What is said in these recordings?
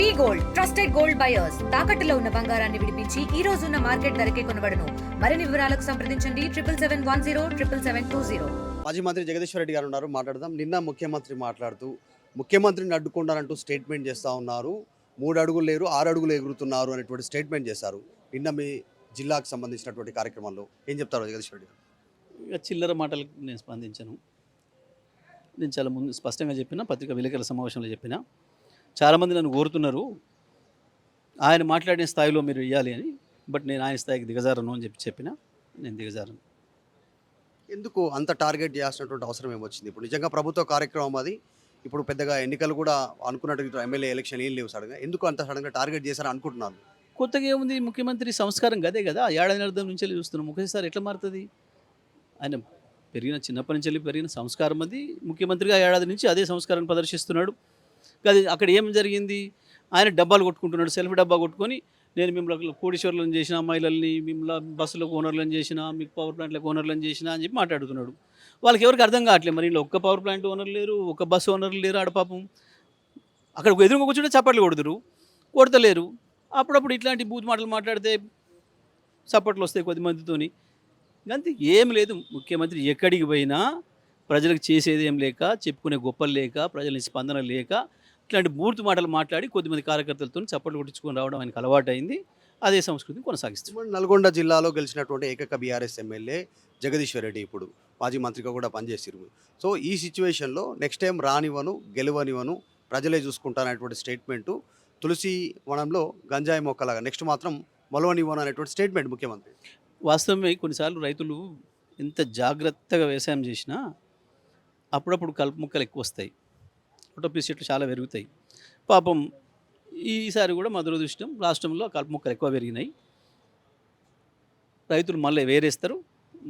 వి gold trusted gold buyers తాకట్టులో ఉన్న బంగారాన్ని విడిపించి ఈ రోజు ఉన్న మార్కెట్ ధరకే కొనబడును. మరిన్ని వివరాలకు సంప్రదించండి 7771077720. మాజీ మంత్రి జగదీశ్వర్ రెడ్డి గారు ఉన్నారు, మాట్లాడదాం. నిన్న ముఖ్యమంత్రి మాట్లాడుతూ ముఖ్యమంత్రిని అడ్డుకుంటారంటూ స్టేట్మెంట్ చేస్తూ ఉన్నారు. 3 అడుగులు లేరు 6 అడుగులు ఎగురుతున్నారు అనేటువంటి స్టేట్మెంట్ చేశారు. నిన్న మీ జిల్లాకు సంబంధించినటువంటి కార్యక్రమంలో ఏం చెప్తారు జగదీశ్వర్ రెడ్డి గారు? ఇక చిల్లర మాటలకు నేను స్పందించను. నేను చాలా ముందు స్పష్టంగా చెప్పిన, పత్రికా విలేకరుల సమావేశంలో చెప్పిన, చాలామంది నన్ను కోరుతున్నారు ఆయన మాట్లాడిన స్థాయిలో మీరు ఇవ్వాలి అని. బట్ నేను ఆయన స్థాయికి దిగజారను అని చెప్పిన, నేను దిగజారను. ఎందుకు అంత టార్గెట్ చేయాల్సినటువంటి అవసరం ఏమొచ్చింది? ఇప్పుడు నిజంగా ప్రభుత్వ కార్యక్రమం అది. ఇప్పుడు పెద్దగా ఎన్నికలు కూడా అనుకున్నట్టు ఎమ్మెల్యే ఎలక్షన్ ఏం లేవు సడన్గా. ఎందుకు అంత సడన్గా టార్గెట్ చేశారని అనుకుంటున్నాను? కొత్తగా ఏముంది, ముఖ్యమంత్రి సంస్కారం గదే కదా, ఏడాది అర్థం నుంచి చూస్తున్నాం. ఒకేసారి ఎట్లా మారుతుంది? ఆయన చిన్నప్పటి నుంచి పెరిగిన సంస్కారం అది. ముఖ్యమంత్రిగా ఏడాది నుంచి అదే సంస్కారాన్ని ప్రదర్శిస్తున్నాడు. అది అక్కడ ఏం జరిగింది? ఆయన డబ్బాలు కొట్టుకుంటున్నాడు, సెల్ఫీ డబ్బా కొట్టుకొని నేను మిమ్మల్ని కోటీశ్వర్లను చేసిన, మహిళల్ని మిమ్మల్ని బస్సులకు ఓనర్లను చేసిన, మీకు పవర్ ప్లాంట్లకు ఓనర్లను చేసిన అని చెప్పి మాట్లాడుతున్నాడు. వాళ్ళకి ఎవరికి అర్థం కావట్లేదు. మరి ఇలా ఒక్క పవర్ ప్లాంట్ ఓనర్ లేరు, ఒక్క బస్సు ఓనర్లు లేరు. ఆడ పాపం అక్కడ ఎదురుగా కూర్చుంటే చప్పట్లు కొడతలేరు. అప్పుడప్పుడు ఇట్లాంటి బూత్ మాటలు మాట్లాడితే చప్పట్లు వస్తాయి కొద్దిమందితోని. అంతే, ఏం లేదు. ముఖ్యమంత్రి ఎక్కడికి పోయినా ప్రజలకు చేసేది ఏం లేక, చెప్పుకునే గొప్పలు లేక, ప్రజల స్పందన లేక ఇట్లాంటి బూర్తు మాటలు మాట్లాడి కొద్దిమంది కార్యకర్తలతో చప్పట్లు కొట్టించుకొని రావడం ఆయనకు అలవాటు అయింది. అదే సంస్కృతిని కొనసాగిస్తుంది. నల్గొండ జిల్లాలో గెలిచినటువంటి ఏకైక బీఆర్ఎస్ ఎమ్మెల్యే జగదీశ్వర్ రెడ్డి ఇప్పుడు మాజీ మంత్రిగా కూడా పనిచేసిరు. సో ఈ సిచ్యువేషన్లో నెక్స్ట్ టైం రానివ్వను, గెలవనివ్వను, ప్రజలే చూసుకుంటారనేటువంటి స్టేట్మెంటు. తులసి వనంలో గంజాయి మొక్కలాగా నెక్స్ట్ మాత్రం మొలవనివ్వను అనేటువంటి స్టేట్మెంట్ ముఖ్యమంత్రి. వాస్తవమే, కొన్నిసార్లు రైతులు ఎంత జాగ్రత్తగా వ్యవసాయం చేసినా అప్పుడప్పుడు కలుపు మొక్కలు ఎక్కువ వస్తాయి, ఫోటోపీస్ చెట్లు చాలా పెరుగుతాయి. పాపం ఈసారి కూడా మా దురదృష్టం, రాష్ట్రంలో కలుపు మొక్కలు ఎక్కువ పెరిగినాయి. రైతులు మళ్ళీ వేరేస్తారు,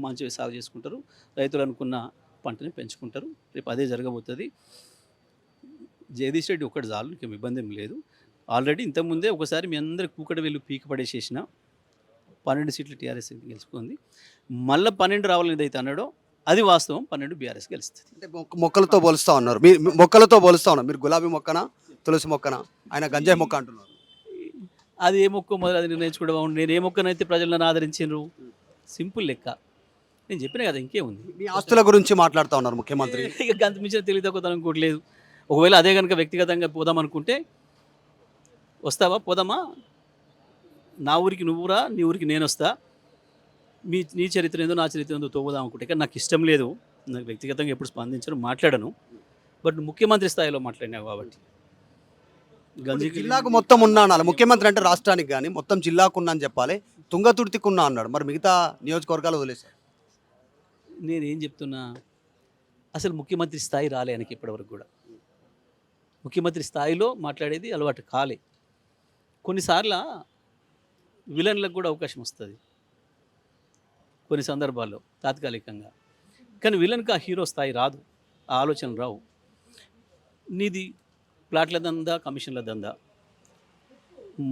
మంచిగా సాగు చేసుకుంటారు, రైతులు అనుకున్న పంటని పెంచుకుంటారు. రేపు అదే జరగబోతుంది. జగదీష్ రెడ్డి ఒక్కటి చాలు, ఇంకేం ఇబ్బంది ఏం లేదు. ఆల్రెడీ ఇంతకుముందే ఒకసారి మీ అందరికి కూకటి వెళ్ళి పీక పడేసేసిన 12 సీట్లు టీఆర్ఎస్ గెలుచుకుంది. మళ్ళీ 12 రావాలని ఏదైతే అన్నాడో అది వాస్తవం. 12 బీఆర్ఎస్ గెలుస్తుంది. అంటే మొక్కలతో పోలుస్తూ ఉన్నారు, మొక్కలతో పోలుస్తూ ఉన్నారు. మీరు గులాబీ మొక్కనా తులసి మొక్కనా? ఆయన గంజాయి మొక్క అంటున్నారు. అది ఏ మొక్క మొదలు అది నిర్ణయించుకోవడం. నేను ఏ మొక్కనైతే ప్రజలు నన్ను ఆదరించారు, సింపుల్ లెక్క. నేను చెప్పిన కదా, ఇంకేముంది. మీ ఆస్తుల గురించి మాట్లాడుతూ ఉన్నారు ముఖ్యమంత్రి. ఇక అంత మించిన తెలివితక్కువతనం ఇంకోటి లేదు. ఒకవేళ అదే కనుక వ్యక్తిగతంగా పోదామనుకుంటే వస్తావా, పోదామా, నా ఊరికి నువ్వురా, నీ ఊరికి నేను వస్తా, నీ చరిత్ర ఏందో నా చరిత్ర ఏందో తోగుదాం అనుకుంటే. కానీ నాకు ఇష్టం లేదు, నాకు వ్యక్తిగతంగా ఎప్పుడు స్పందించను, మాట్లాడను. బట్ ముఖ్యమంత్రి స్థాయిలో మాట్లాడినావు కాబట్టి జిల్లాకు మొత్తం ఉన్నా అనాలి. ముఖ్యమంత్రి అంటే రాష్ట్రానికి కానీ మొత్తం జిల్లాకు ఉన్నా అని చెప్పాలి. తుంగతుర్తికున్నా అన్నాడు, మరి మిగతా నియోజకవర్గాలు వదిలేశారు. నేనేం చెప్తున్నా, అసలు ముఖ్యమంత్రి స్థాయి రాలే ఆయనకి ఇప్పటివరకు కూడా. ముఖ్యమంత్రి స్థాయిలో మాట్లాడేది అలవాటు కాలే. కొన్నిసార్లు విలన్లకు కూడా అవకాశం వస్తుంది కొన్ని సందర్భాల్లో తాత్కాలికంగా. కానీ విలన్కి ఆ హీరో స్థాయి రాదు, ఆ ఆలోచనలు రావు. నీది ప్లాట్ల దందా, కమిషన్ల దందా,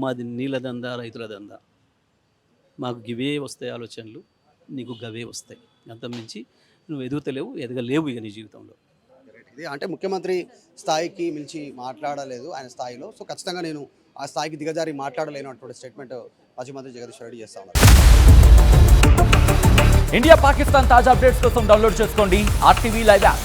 మాది నీళ్ళ దందా, రైతుల దందా. మాకు గివే వస్తాయి ఆలోచనలు, నీకు గవే వస్తాయి. అంతకుమించి నువ్వు ఎదుగుతలేవు, ఎదగలేవు ఇక నీ జీవితంలో. అంటే ముఖ్యమంత్రి స్థాయికి మించి మాట్లాడలేదు ఆయన స్థాయిలో. సో ఖచ్చితంగా నేను ఆ స్థాయికి దిగజారి మాట్లాడలేనటువంటి స్టేట్మెంట్ మాజీ మంత్రి జగదీశ్వర్ రెడ్డి చేస్తా ఉన్నారు. ఇండియా పాకిస్తాన్ తాజా అప్డేట్స్ కోసం డౌన్లోడ్ చేసుకోండి RTV లైవ్ యాప్.